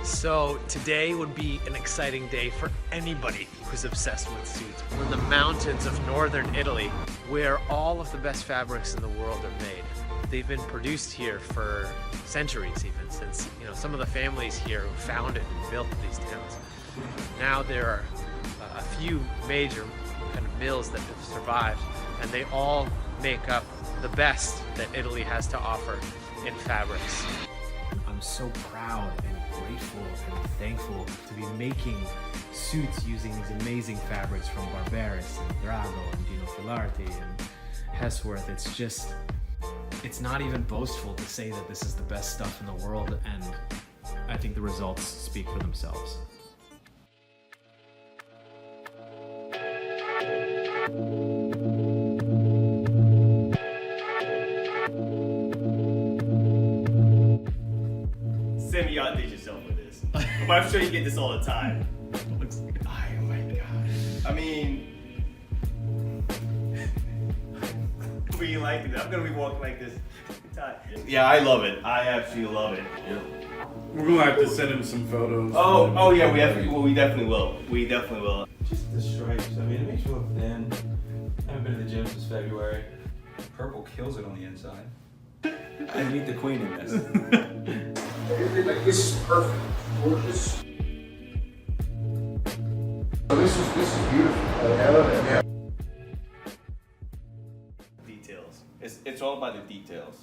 So today would be an exciting day for anybody who's obsessed with suits. We're in the mountains of northern Italy, where all of the best fabrics in the world are made. They've been produced here for centuries, even since some of the families here who founded and built these towns. Now there are a few major kind of mills that have survived, and they all make up the best that Italy has to offer in fabrics. I'm so proud and grateful and thankful to be making suits using these amazing fabrics from Barbaris and Drago and Dino Filarti and Hessworth. It's not even boastful to say that this is the best stuff in the world, and I think the results speak for themselves. Semi outdid yourself with this. But I'm sure you get this all the time. Oh my god. I mean, we like it. I'm gonna be walking like this every time. Yeah, I love it. I absolutely love it. Yeah. We're gonna have to send him some photos. Oh yeah, we definitely will. We definitely will. Just the stripes. I mean, it makes you look thin. I haven't been to the gym since February. Purple kills it on the inside. I meet the queen in this. Like, this is perfect, gorgeous. So this is beautiful. I love it. Yeah. Details. It's all about the details.